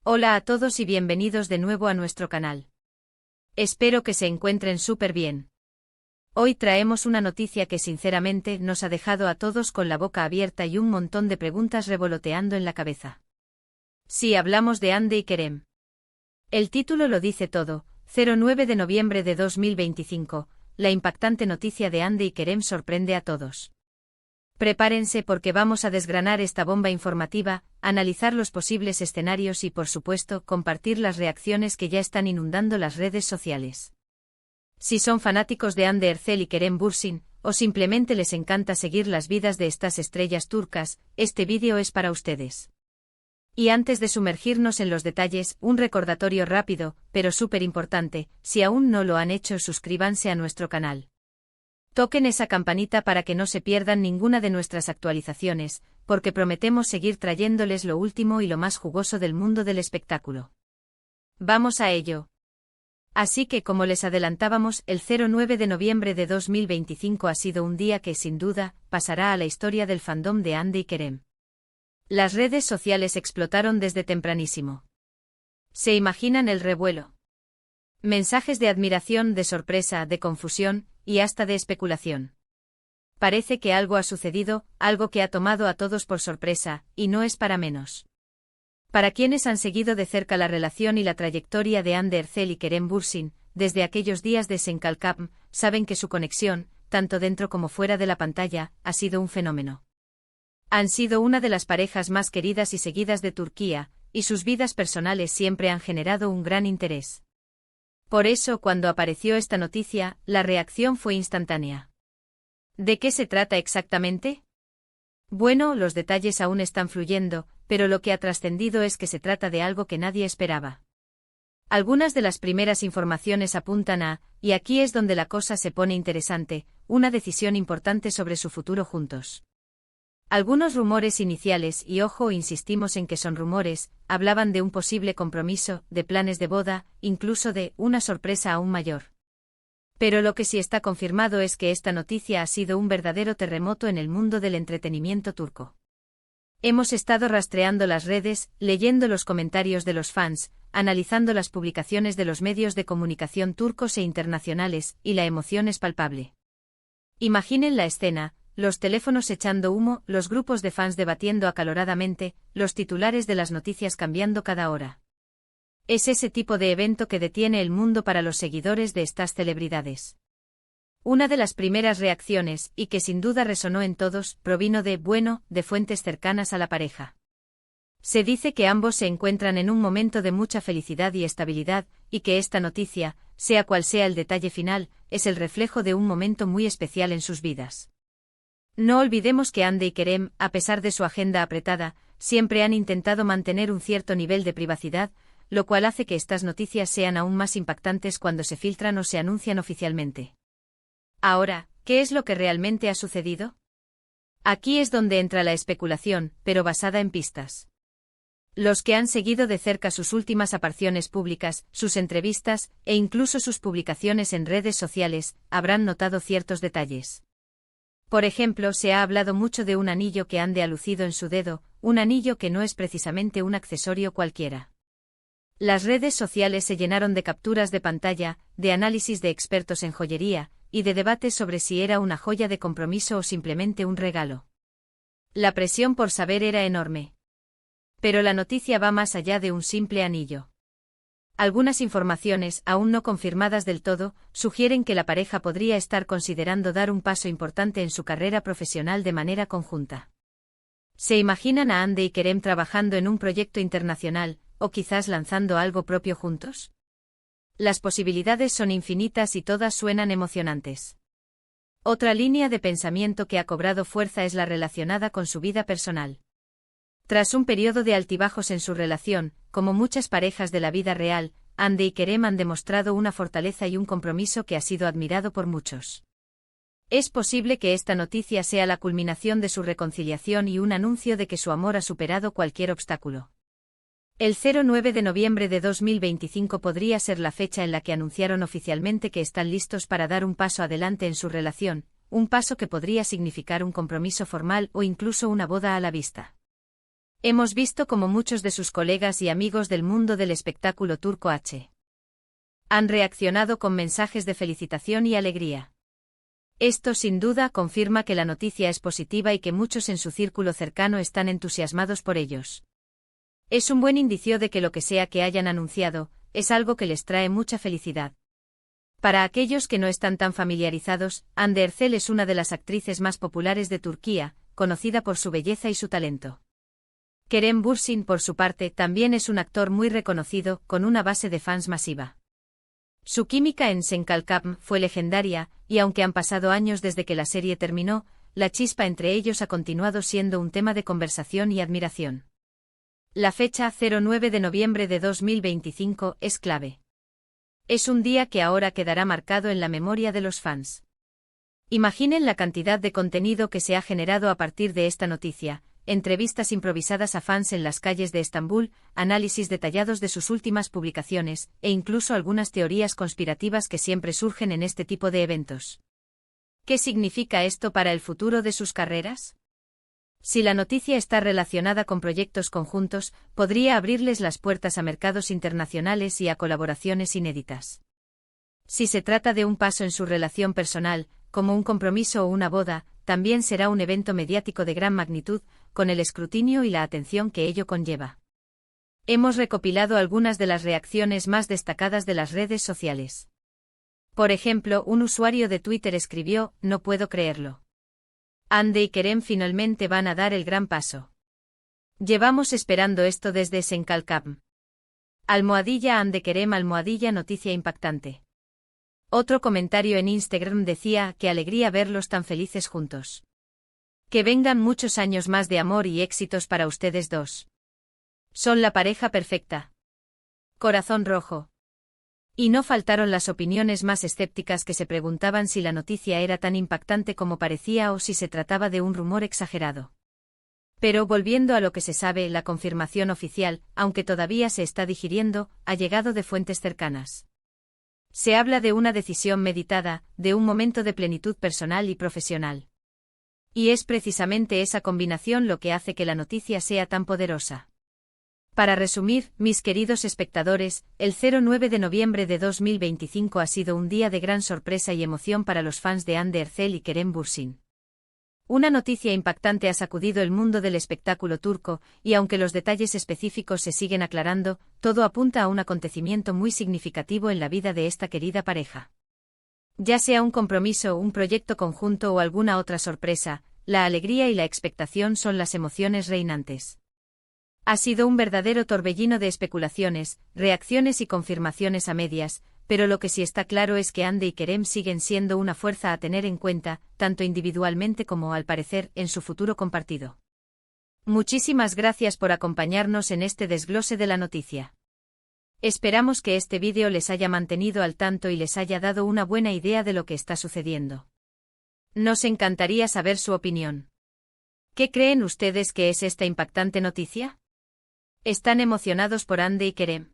Hola a todos y bienvenidos de nuevo a nuestro canal. Espero que se encuentren súper bien. Hoy traemos una noticia que sinceramente nos ha dejado a todos con la boca abierta y un montón de preguntas revoloteando en la cabeza. Sí, hablamos de Hande y Kerem. El título lo dice todo. 09 de noviembre de 2025, la impactante noticia de Hande y Kerem sorprende a todos. Prepárense porque vamos a desgranar esta bomba informativa, analizar los posibles escenarios y por supuesto compartir las reacciones que ya están inundando las redes sociales. Si son fanáticos de Hande Erçel y Kerem Bürsin, o simplemente les encanta seguir las vidas de estas estrellas turcas, este vídeo es para ustedes. Y antes de sumergirnos en los detalles, un recordatorio rápido, pero súper importante: si aún no lo han hecho, suscríbanse a nuestro canal. Toquen esa campanita para que no se pierdan ninguna de nuestras actualizaciones, porque prometemos seguir trayéndoles lo último y lo más jugoso del mundo del espectáculo. Vamos a ello. Así que, como les adelantábamos, el 09 de noviembre de 2025 ha sido un día que, sin duda, pasará a la historia del fandom de Hande y Kerem. Las redes sociales explotaron desde tempranísimo. ¿Se imaginan el revuelo? Mensajes de admiración, de sorpresa, de confusión, y hasta de especulación. Parece que algo ha sucedido, algo que ha tomado a todos por sorpresa, y no es para menos. Para quienes han seguido de cerca la relación y la trayectoria de Hande Erçel y Kerem Bürsin, desde aquellos días de Senkalkam, saben que su conexión, tanto dentro como fuera de la pantalla, ha sido un fenómeno. Han sido una de las parejas más queridas y seguidas de Turquía, y sus vidas personales siempre han generado un gran interés. Por eso, cuando apareció esta noticia, la reacción fue instantánea. ¿De qué se trata exactamente? Bueno, los detalles aún están fluyendo, pero lo que ha trascendido es que se trata de algo que nadie esperaba. Algunas de las primeras informaciones apuntan a, y aquí es donde la cosa se pone interesante, una decisión importante sobre su futuro juntos. Algunos rumores iniciales, y ojo, insistimos en que son rumores, hablaban de un posible compromiso, de planes de boda, incluso de una sorpresa aún mayor. Pero lo que sí está confirmado es que esta noticia ha sido un verdadero terremoto en el mundo del entretenimiento turco. Hemos estado rastreando las redes, leyendo los comentarios de los fans, analizando las publicaciones de los medios de comunicación turcos e internacionales, y la emoción es palpable. Imaginen la escena: los teléfonos echando humo, los grupos de fans debatiendo acaloradamente, los titulares de las noticias cambiando cada hora. Es ese tipo de evento que detiene el mundo para los seguidores de estas celebridades. Una de las primeras reacciones, y que sin duda resonó en todos, provino de fuentes cercanas a la pareja. Se dice que ambos se encuentran en un momento de mucha felicidad y estabilidad, y que esta noticia, sea cual sea el detalle final, es el reflejo de un momento muy especial en sus vidas. No olvidemos que Hande y Kerem, a pesar de su agenda apretada, siempre han intentado mantener un cierto nivel de privacidad, lo cual hace que estas noticias sean aún más impactantes cuando se filtran o se anuncian oficialmente. Ahora, ¿qué es lo que realmente ha sucedido? Aquí es donde entra la especulación, pero basada en pistas. Los que han seguido de cerca sus últimas apariciones públicas, sus entrevistas, e incluso sus publicaciones en redes sociales, habrán notado ciertos detalles. Por ejemplo, se ha hablado mucho de un anillo que Hande ha lucido en su dedo, un anillo que no es precisamente un accesorio cualquiera. Las redes sociales se llenaron de capturas de pantalla, de análisis de expertos en joyería, y de debates sobre si era una joya de compromiso o simplemente un regalo. La presión por saber era enorme. Pero la noticia va más allá de un simple anillo. Algunas informaciones, aún no confirmadas del todo, sugieren que la pareja podría estar considerando dar un paso importante en su carrera profesional de manera conjunta. ¿Se imaginan a Hande y Kerem trabajando en un proyecto internacional, o quizás lanzando algo propio juntos? Las posibilidades son infinitas y todas suenan emocionantes. Otra línea de pensamiento que ha cobrado fuerza es la relacionada con su vida personal. Tras un periodo de altibajos en su relación, como muchas parejas de la vida real, Hande y Kerem han demostrado una fortaleza y un compromiso que ha sido admirado por muchos. Es posible que esta noticia sea la culminación de su reconciliación y un anuncio de que su amor ha superado cualquier obstáculo. El 09 de noviembre de 2025 podría ser la fecha en la que anunciaron oficialmente que están listos para dar un paso adelante en su relación, un paso que podría significar un compromiso formal o incluso una boda a la vista. Hemos visto cómo muchos de sus colegas y amigos del mundo del espectáculo turco han reaccionado con mensajes de felicitación y alegría. Esto sin duda confirma que la noticia es positiva y que muchos en su círculo cercano están entusiasmados por ellos. Es un buen indicio de que lo que sea que hayan anunciado, es algo que les trae mucha felicidad. Para aquellos que no están tan familiarizados, Hande Erçel es una de las actrices más populares de Turquía, conocida por su belleza y su talento. Kerem Bürsin, por su parte, también es un actor muy reconocido, con una base de fans masiva. Su química en Senkalkapm fue legendaria, y aunque han pasado años desde que la serie terminó, la chispa entre ellos ha continuado siendo un tema de conversación y admiración. La fecha 09 de noviembre de 2025 es clave. Es un día que ahora quedará marcado en la memoria de los fans. Imaginen la cantidad de contenido que se ha generado a partir de esta noticia: entrevistas improvisadas a fans en las calles de Estambul, análisis detallados de sus últimas publicaciones, e incluso algunas teorías conspirativas que siempre surgen en este tipo de eventos. ¿Qué significa esto para el futuro de sus carreras? Si la noticia está relacionada con proyectos conjuntos, podría abrirles las puertas a mercados internacionales y a colaboraciones inéditas. Si se trata de un paso en su relación personal, como un compromiso o una boda, también será un evento mediático de gran magnitud, con el escrutinio y la atención que ello conlleva. Hemos recopilado algunas de las reacciones más destacadas de las redes sociales. Por ejemplo, un usuario de Twitter escribió: "No puedo creerlo. Hande y Kerem finalmente van a dar el gran paso. Llevamos esperando esto desde Senkalkapm. Hande Kerem noticia impactante". Otro comentario en Instagram decía: "Qué alegría verlos tan felices juntos. Que vengan muchos años más de amor y éxitos para ustedes dos. Son la pareja perfecta". Corazón rojo. Y no faltaron las opiniones más escépticas que se preguntaban si la noticia era tan impactante como parecía o si se trataba de un rumor exagerado. Pero volviendo a lo que se sabe, la confirmación oficial, aunque todavía se está digiriendo, ha llegado de fuentes cercanas. Se habla de una decisión meditada, de un momento de plenitud personal y profesional. Y es precisamente esa combinación lo que hace que la noticia sea tan poderosa. Para resumir, mis queridos espectadores, el 09 de noviembre de 2025 ha sido un día de gran sorpresa y emoción para los fans de Hande Erçel y Kerem Bürsin. Una noticia impactante ha sacudido el mundo del espectáculo turco, y aunque los detalles específicos se siguen aclarando, todo apunta a un acontecimiento muy significativo en la vida de esta querida pareja. Ya sea un compromiso, un proyecto conjunto o alguna otra sorpresa, la alegría y la expectación son las emociones reinantes. Ha sido un verdadero torbellino de especulaciones, reacciones y confirmaciones a medias, pero lo que sí está claro es que Hande y Kerem siguen siendo una fuerza a tener en cuenta, tanto individualmente como, al parecer, en su futuro compartido. Muchísimas gracias por acompañarnos en este desglose de la noticia. Esperamos que este vídeo les haya mantenido al tanto y les haya dado una buena idea de lo que está sucediendo. Nos encantaría saber su opinión. ¿Qué creen ustedes que es esta impactante noticia? ¿Están emocionados por Hande y Kerem?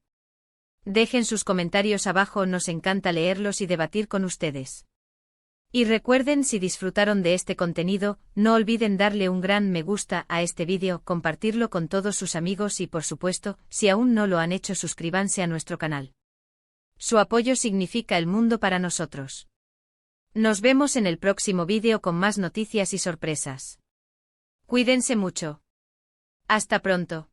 Dejen sus comentarios abajo, nos encanta leerlos y debatir con ustedes. Y recuerden, si disfrutaron de este contenido, no olviden darle un gran me gusta a este vídeo, compartirlo con todos sus amigos y, por supuesto, si aún no lo han hecho, suscríbanse a nuestro canal. Su apoyo significa el mundo para nosotros. Nos vemos en el próximo vídeo con más noticias y sorpresas. Cuídense mucho. Hasta pronto.